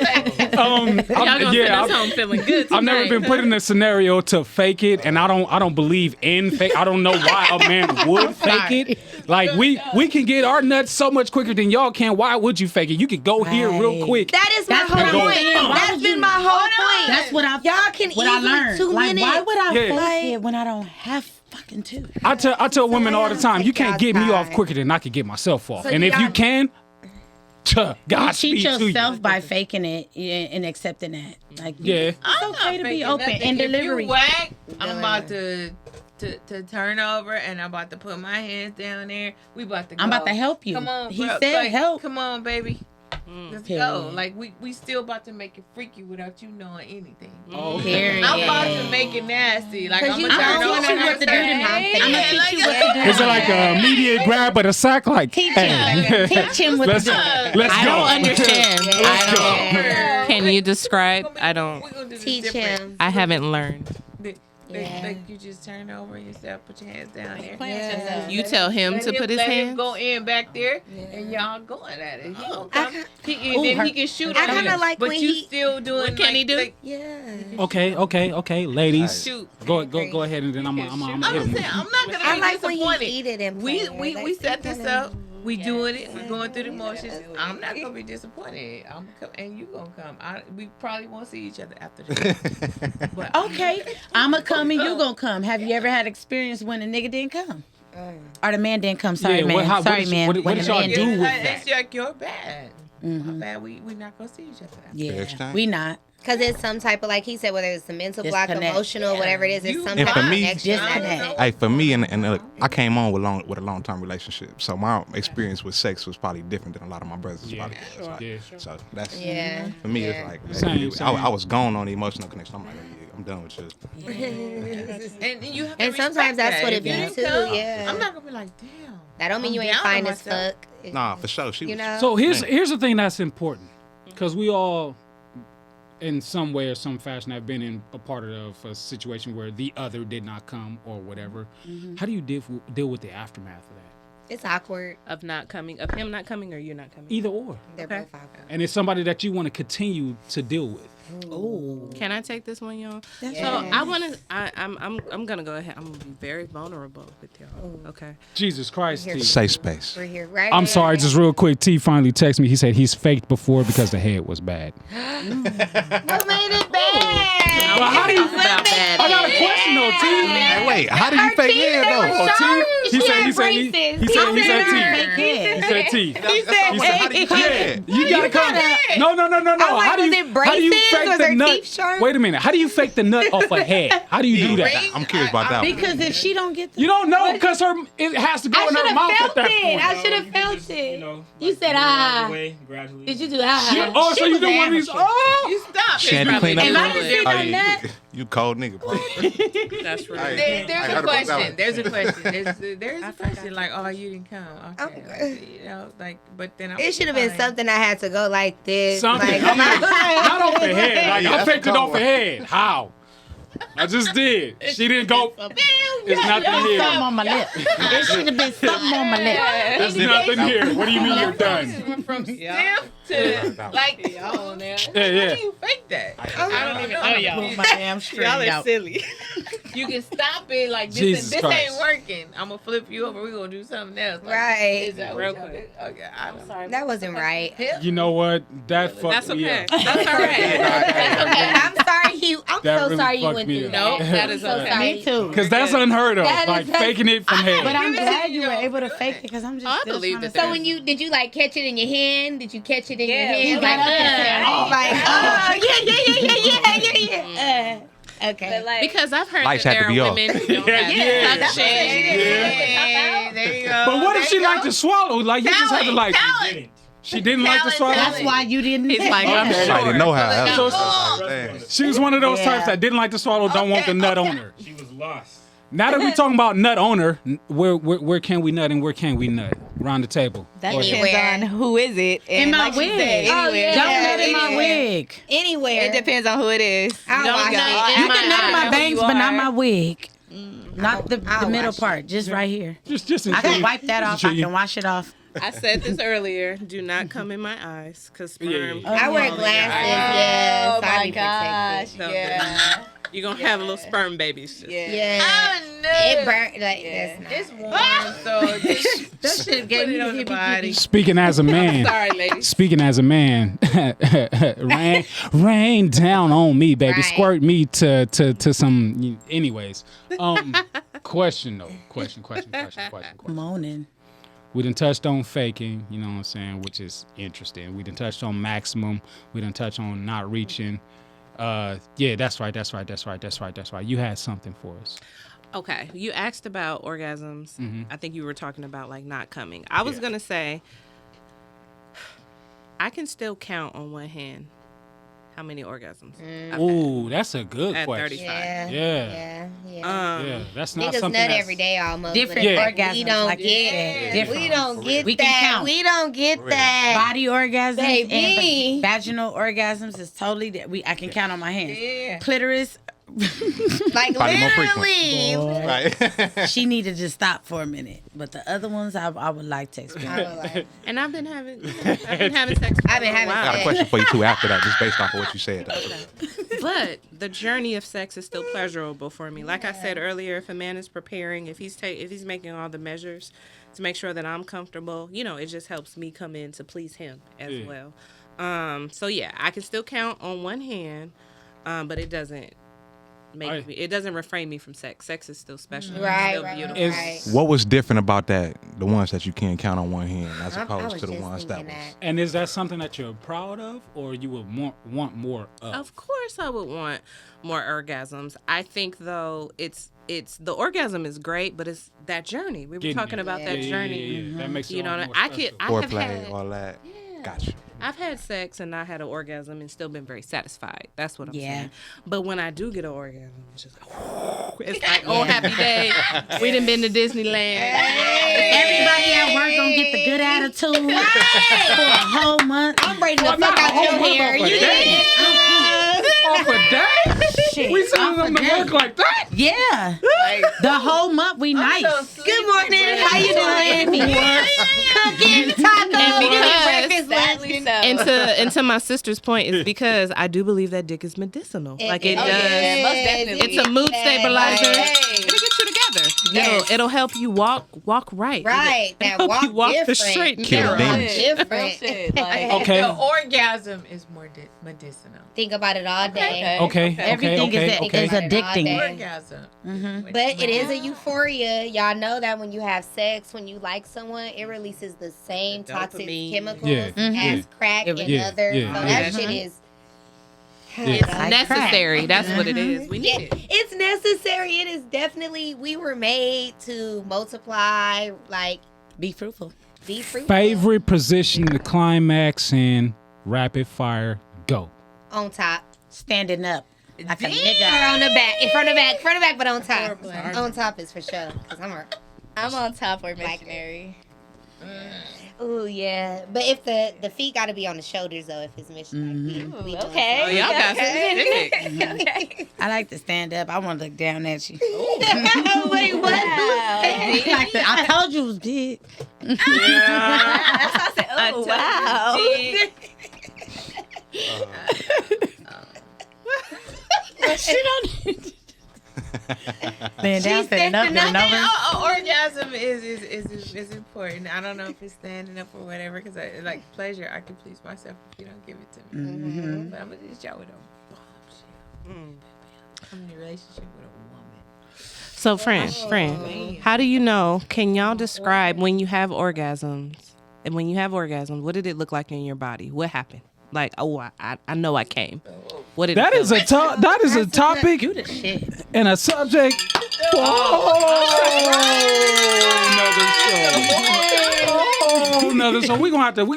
Y'all gonna send us home feeling good I've never tonight. been put in a scenario to fake it, and I don't believe in fake. I don't know why a man would fake it. Like we can get our nuts so much quicker than y'all can. Why would you fake it? You could go here real quick. That is my That's what whole I'm point. saying. Why That's would been you- my whole point. That's what I. Y'all can What I easily learned. 2 Like, minutes. why would I Yeah. fake it when I don't have fucking two? I tell women all the time, you can't get me y'all off time. quicker than I can get myself off. So And if you y'all- can, You God cheat speed to you. yourself by faking it and accepting that. Like, Yeah. it's okay to be open in delivery. If you whack, I'm about to turn over and I'm about to put my hands down there. We about to go. I'm about to help you. Come on, He bro. said Like, help. Come on, baby. Let's go. Period. Like we still about to make it freaky without you knowing anything. Oh, Period. I'm about to make it nasty. Like 'Cause I'm you gonna turn don't over teach you and what to do say, to me. "Hey, I'ma yeah, teach like, you what to do. Is it like a immediate grab but a sack? Like, Teach hey, him. Teach him what to let's do. let's I go. don't understand. Let's go. Can you describe? I don't. We're gonna do this Teach different. him. I haven't learned. Like you just turn over yourself, put your hands down here. You tell him to put his let him hands. go in back there, and y'all going at it. He gonna come. And then he can shoot I on kinda you, like but when you he- still doing. What can he do? Like, Yeah. Okay, ladies. shoot. Go ahead and then I'm I'm gonna just hit him. saying, I'm not gonna I be like when he disappointed. eat it and We play it. we Like, set this kinda- up. We doing it. We're going through the motions. I'm not gonna be disappointed. I'm come, and you gonna come. We probably won't see each other after this. But Okay, I'ma come and you gonna come. Have you ever had experience when a nigga didn't come? Or the man didn't come? Sorry, Yeah, man. what Sorry, did- man. what When did the y'all man do didn't- with that? It's like your bad. My bad. We not gonna see each other after. Yeah, Next time. we not. Because it's some type of, like he said, whether it's a mental block, Disconnect. emotional, whatever it is, it's some And type for of me- connection. Disconnect. Hey, for me, and I came on with a long-term relationship, so my experience with sex was probably different than a lot of my brothers. Probably was. Like, so that's for me. It's like Same. I was gone on the emotional connection. I'm like, yeah, I'm done with you. And you have to And sometimes respect that's that. what it If be, you didn't too, come, yeah. I'm not gonna be like, damn. That don't mean you I'm ain't down on fine as myself. fuck. Nah, for sure. She was. know? So here's the thing that's important, because we all, in some way or some fashion, have been in a part of a situation where the other did not come or whatever. How do you deal with the aftermath of that? It's awkward. Of not coming, of him not coming, or you not coming. Either or. They're both awkward. And it's somebody that you want to continue to deal with. Ooh. Can I take this one, y'all? That's So right. I want to. I'm gonna go ahead. I'm gonna be very vulnerable with y'all. Okay. Jesus Christ, T. Safe space. We're here, right? I'm sorry, just real quick. T finally texted me. He said he's faked before because the head was bad. What made it bad? But how do you? About that. I got a question though, T. Hey, wait, how do you fake head though? Oh, T. He said T. He said T. He said T. He said, how do you fake head? You gotta come. No. like, How do was you? it How do you braces? fake Was the her nut? teeth sharp? Wait a minute. How do you fake the nut off a head? How do you do that? I'm curious about that one. Because if she don't get the You don't know because it has to go I in her should have mouth at felt that it. point. I should have You felt just, it. You know, You like, said, move out ah. of the way gradually. Did you do that? Oh, so you do one of these? Oh, You stop. Shandy clean up. If I didn't see Oh, no you- nut- You cold nigga, bro. That's really. Hey. I There's gotta a put that question. one. There's a question. There's a question. Like, oh, you didn't come. Okay. Like, you know, like, but then It should have been something I had to go like this. something. Like, I mean, not off the head. Like Yeah, I that's faked it a off the cold head. How? I just did. She didn't go. It's nothing something here. on my lip. It should have been something on my lip. There's nothing here. What do you mean you're done? from stiff to like, oh, now. Yeah. How do you fake that? I don't even know. Pull my damn string out. silly. You can stop it like this. Jesus This Christ. ain't working. I'm gonna flip you over. We're gonna do something else. Like, Right. Is that Real what y'all quick. did? Okay. I'm sorry. that wasn't right. You know what? That fucked That's me okay. up. That's all right. I'm sorry I'm That so really sorry you fucked went me through up. that. No, that is So okay. sorry. Me too. Because that's unheard of. That Like is- faking it from head. But I'm glad you were able to fake it because I'm just I still believe trying to that So when did you like catch it in your hand? Did you catch it in your Yeah, hand? you got up and said, yeah. Okay. But like, Because I've heard Lights that had there to be are off. women who don't have Yeah. suction. Hey, there you go. But what There if she you go. liked to swallow? Like you just had to like. Didn't. She didn't like to swallow. that's why you didn't. He's like, I'm I sure. didn't know how. So- Damn. She was one of those types that didn't like to swallow, don't want the nut on her. She was lost. Now that we're talking about nut owner, where can we nut and where can we nut? Round the table. that Or- depends on who is it. In And my like she wig. said, Oh, anywhere. Don't Yeah, nut in my anywhere. wig. Anywhere. It depends on who it is. I'll Don't watch nut it. in You can nut in my Who bangs, you but not are. my wig. Not the I'll middle watch part, just right here. Just I can wipe that off. I you. can wash it off. I said this earlier. Do not come in my eyes, because sperm. Yeah. I wear glasses, yes. Oh I my be gosh. protected. Don't do Yeah. You're going to have little sperm babies. Just. Yeah. Oh, no. It burnt like that's It's not. warm, so just That shit gave put me it the on the hippie body. Speaking as a man. Sorry, ladies. Speaking as a man, rain down on me, baby. Right. Squirt me to some. Anyways, question though. Question. moaning. We done touched on faking, you know what I'm saying, which is interesting. We done touched on maximum. We done touched on not reaching. Yeah, that's right. You had something for us. Okay, you asked about orgasms. I think you were talking about like not coming. I was gonna say I can still count on one hand how many orgasms. I've Ooh, that's a good At question. 35. Yeah. Yeah. Yeah. Yeah, that's not Niggas something nut that's every day almost. Different but Yeah. orgasms. We don't like you get said. We Different. don't get We can that. count. We don't get that. Body orgasms Baby. and vaginal orgasms is totally I can count on my hands. Yeah. Clitoris, Like Probably more literally. Right. she needed to stop for a minute. But the other ones, I would like to I experience. was like, And I've been having sex. For I've been a having while. I got a question for you too after that, just based off of what you said. But the journey of sex is still pleasurable for me. Like I said earlier, if a man is preparing, if he's making all the measures to make sure that I'm comfortable, it just helps me come in to please him as well. So yeah, I can still count on one hand, but it doesn't make me. It doesn't refrain me from sex. Sex is still special. Right, It's still right, beautiful. right. What was different about that? The ones that you can't count on one hand, as I opposed was to the just ones that thinking was. that. And is that something that you're proud of, or you would want more of? Of course, I would want more orgasms. I think though it's the orgasm is great, but it's that journey. We were talking about that journey. Yeah. That makes it You know, all what more I special. have Foreplay, had, all that. Yeah. Gotcha. I've had sex and not had an orgasm and still been very satisfied. That's what I'm Yeah. saying. But when I do get an orgasm, it's just like, it's like, oh, happy day. We done been to Disneyland. Everybody at work gonna get the good attitude for a whole month. I'm braiding the fuck out your hair. You did. Off a day? Shit. We sending off them a to day. work like that? Yeah. The whole month we nice. Good morning. How you doing? Cooking tacos. Breakfast, lunch. And to my sister's point is because I do believe that dick is medicinal. Like it does. Yeah, most definitely. It's a mood stabilizer. Hey. It'll get you together. Yes. It'll help you walk right. Right. It'll That help walk you walk different. the straight and Kill narrow. demons. Different. Shit, like, Okay. The orgasm is more medicinal. Think about it all day. Okay. Everything is addicting. Orgasm. But it is a euphoria. Y'all know that when you have sex, when you like someone, it releases the same toxic dopamine. chemicals Yeah. as crack and Yeah. other. Yeah. So Yeah. that shit is. It's Like necessary. That's what it is. We need it. It's necessary. It is definitely. We were made to multiply, like Be fruitful. be fruitful. Favorite position to climax in rapid fire, go. On top. Standing up. Like a Or nigga. on the back. In front of back. Front of back, but on top. On top is for sure. Cause I'm on top or missionary. Ooh, yeah. But if the feet got to be on the shoulders, though, if it's missionary. We doing Okay. Oh, y'all got Okay. specific. Okay. I like to stand up. I want to look down at you. Wait, what? I told you it was big. I said, oh, wow. She don't. Laying down, standing up, getting over. Orgasm is important. I don't know if it's standing up or whatever, because I like pleasure. I can please myself if you don't give it to me. But I'm gonna just y'all with a bombshell. I'm in a relationship with a woman. So, friend, how do you know? Can y'all describe when you have orgasms? And when you have orgasms, what did it look like in your body? What happened? Like, oh, I know I came. What did That it is feel a like? that is a topic You the shit. and a subject. Another show. We gonna have to say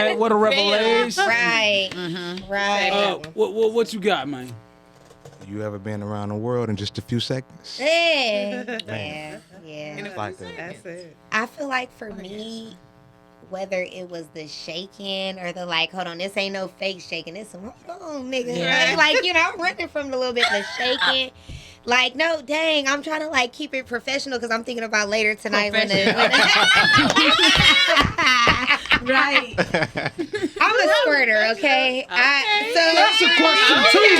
that. What a revelation. Right. Right. What you got, man? You ever been around the world in just a few seconds? Yeah. It's like that. That's it. I feel like for me, whether it was the shaking or the like, hold on, this ain't no fake shaking. This some hold on, nigga. Yeah. Like, I'm running from a little bit the shaking. Like, no, dang, I'm trying to like keep it professional because I'm thinking about later tonight when right. I'm a squirter, okay? That's a question too.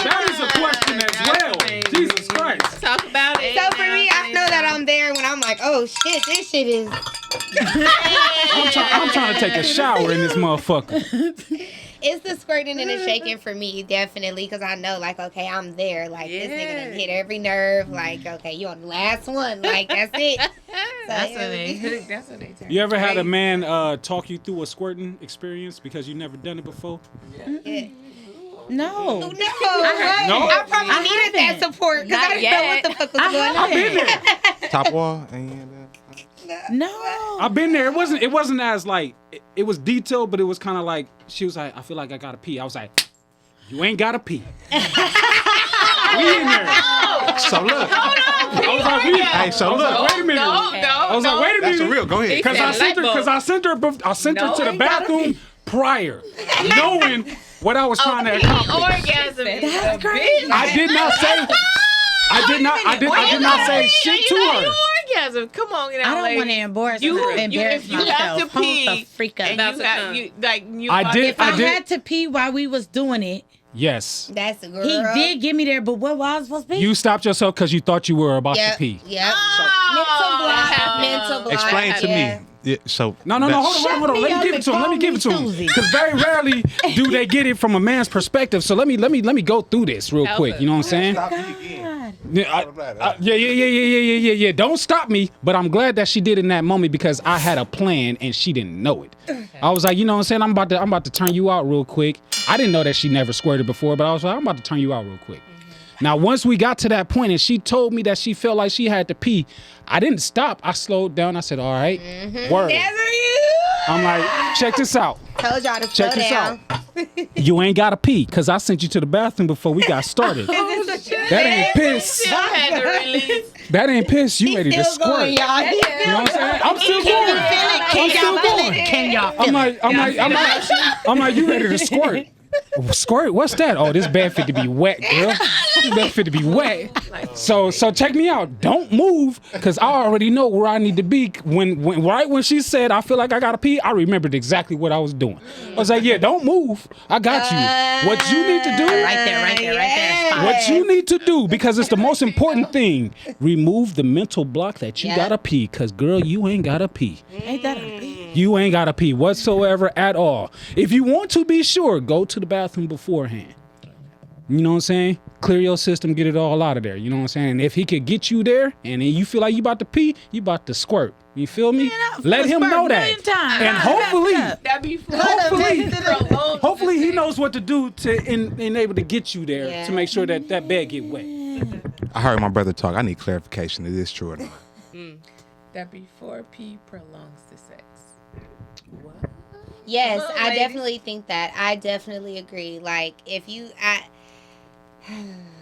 That is a question as well. Jesus Christ. Talk about it. So for me, I know that I'm there when I'm like, oh shit, this shit is. I'm trying to take a shower in this motherfucker. It's the squirting and the shaking for me, definitely, because I know, like, okay, I'm there. Like, this nigga done hit every nerve. Like, okay, you on the last one. Like, that's it. So That's what they turn. You ever had a man talk you through a squirting experience because you never done it before? Yeah. No. No. No? I probably needed that support because I didn't know what the fuck was going on. I've been there. Top wall. And, No. I've been there. It wasn't as like it was detailed, but it was kind of like she was like, I feel like I gotta pee. I was like, you ain't gotta pee. We in there. so look. I was like, Hey, so look. wait a minute. I was like, wait a That's minute. real. Go ahead. Because I sent her to the bathroom prior, knowing what I was trying to accomplish. Orgasm. That's crazy. I did not say shit to her. Orgasm. Come on, get out. I don't want to embarrass You myself. have to pee. Hold the freak up. And I did. If I had to pee while we was doing it, Yes. That's a girl. he did get me there, but what was I supposed to pee? You stopped yourself because you thought you were about to pee. Yep. Mental block. Explain to me. Yeah, so No, hold on. Let me give it to him. Because very rarely do they get it from a man's perspective. So let me go through this real quick. You know what I'm saying? Yeah. Don't stop me. But I'm glad that she did in that moment because I had a plan and she didn't know it. I was like, you know what I'm saying? I'm about to turn you out real quick. I didn't know that she never squirted before, but I was like, I'm about to turn you out real quick. Now, once we got to that point and she told me that she felt like she had to pee, I didn't stop. I slowed down. I said, all right, word. I'm like, check this out. Told y'all to Check slow this down. out. You ain't got to pee because I sent you to the bathroom before we got started. That ain't piss. That ain't piss. You ready to squirt. Going, y'all. You know what I'm saying? I'm still going. I'm still going. Can y'all feel I'm like, you ready to squirt? Squirt? What's that? Oh, this bed fit to be wet, girl. This bed fit to be wet. So check me out. Don't move, cause I already know where I need to be. When she said I feel like I gotta pee, I remembered exactly what I was doing. I was like, yeah, don't move. I got you. What you need to do? Right there. What you need to do, because it's the most important thing. Remove the mental block that you gotta pee, cause girl, you ain't gotta pee. Ain't that a pee? You ain't gotta pee whatsoever at all. If you want to be sure, go to the bathroom beforehand. You know what I'm saying? Clear your system, get it all out of there. You know what I'm saying? And if he could get you there and then you feel like you about to pee, you about to squirt. You feel me? Let him know that. And hopefully he knows what to do to enable to get you there to make sure that bed get wet. I heard my brother talk. I need clarification. Is this true or not? That before pee prolongs the sex. What? Yes, I definitely think that. I definitely agree. Like, if you...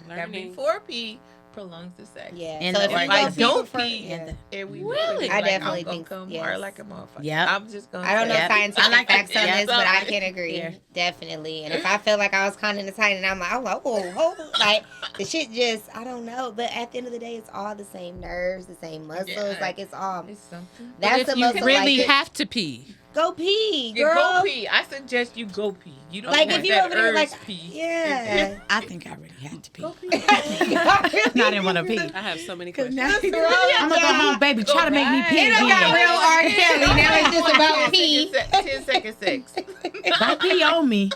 That before pee prolongs the sex. Yeah. And So if like, you I go don't pee, pee, and we Really? like, I definitely I'm gonna think come yes. hard like a motherfucker. Yep. I'm just gonna. I don't know say it. scientific facts on this, but I Right. can agree. Yeah. Definitely. And if I felt like I was kind of tight and I'm like, oh, like the shit just, I don't know. But at the end of the day, it's all the same nerves, the same muscles. Yeah. Like it's all. It's something. That's if the you muscle. really like, have to pee. go pee, You girl. go pee. I suggest you go pee. You don't Like want if you that over there, urge like pee. yeah. I think I really had to pee. Go pee. I didn't want to pee. I have so many questions. I'm gonna go home, baby. Try to make me pee It don't got again. real R. Kelly. Now it's just about pee. 10-second sex. Don't pee on me.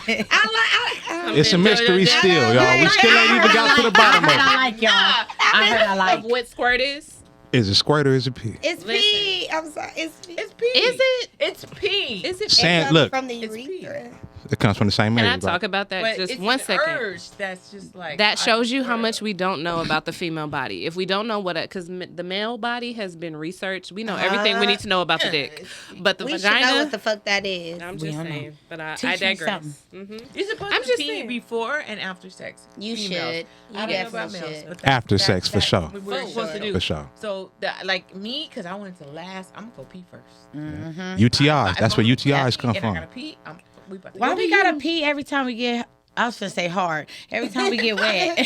It's a mystery still, y'all. We still ain't even got to the bottom of it. I like y'all. I heard I like. Of what squirt is? Is it squirt or is it pee? It's pee. I'm sorry. It's pee. It's pee. Is it? It's pee. Is it? Sand, It comes look, from the It's pee. urethra. it comes from the same Can area. I talk about that But just it's 1 an second? urge that's just like That shows you how much we don't know about the female body. If we don't know because the male body has been researched, we know everything we need to know about the dick. But the We should vagina, know what the fuck that is. I'm We just don't know. saying. But I Teach me digress. something. You're supposed I'm to just pee saying. before and after sex. You Females. should. You I don't know about definitely males, should. but After sex, for sure. What we're supposed to do. For sure. So, like me, because I wanted to last, I'm gonna go pee first. UTIs. That's where UTIs come And I from. gotta pee. We about to Why go. we gotta pee every time we get? I was gonna say hard. Every time we get wet.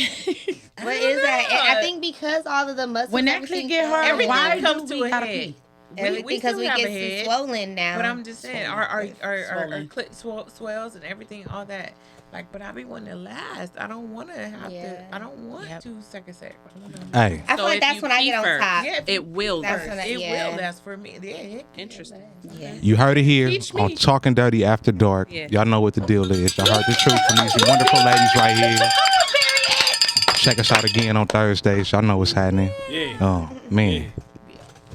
What is that? I think because all of the muscles. When that everything clit get hard, comes- Everything why comes do to we a gotta head. pee? Everything because still we have get a head, swollen now. But I'm just saying, our Swollen. clit swells and everything, all that. Like, but I be wanting to last. I don't want to have Yeah. to. I don't want Yep. to second sex. Hey, I feel like that's when I get on top. Yeah, It will. That's That's when I- it yeah. will last for me. Yeah, interesting. Yeah. you heard it here Teach me. on Talking Dirty After Dark. Yeah. Y'all know what the deal is. Y'all heard the truth from these wonderful ladies right here. Check us out again on Thursdays. Y'all know what's happening. Yeah. Oh, man.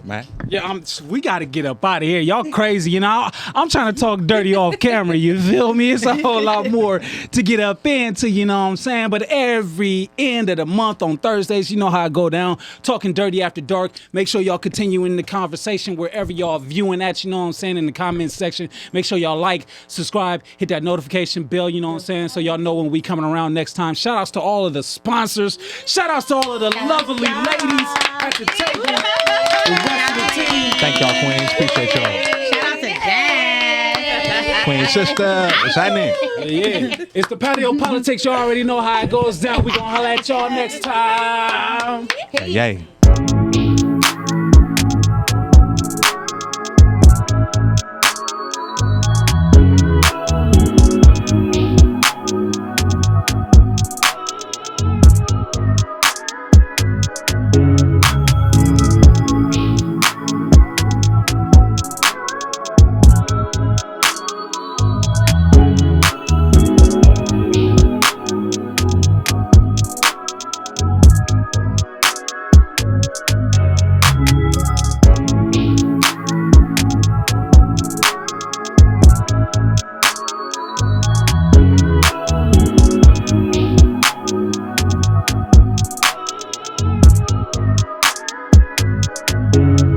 Man. Yeah, we got to get up out of here. Y'all crazy, you know. I'm trying to talk dirty off camera, you feel me? It's a whole lot more to get up into, you know what I'm saying? But every end of the month on Thursdays, you know how I go down, Talking Dirty After Dark. Make sure y'all continue in the conversation wherever y'all viewing at, you know what I'm saying, in the comments section. Make sure y'all like, subscribe, hit that notification bell, you know what I'm saying, so y'all know when we coming around next time. Shout outs to all of the sponsors. Shout outs to all of the lovely ladies at the table. The rest of the team. Thank y'all, queens. Appreciate y'all. Shout out to Dad. Queen sister. What's happening? Yeah, it's the patio politics. Y'all already know how it goes down. We gonna holla at y'all next time. Yay. Peace.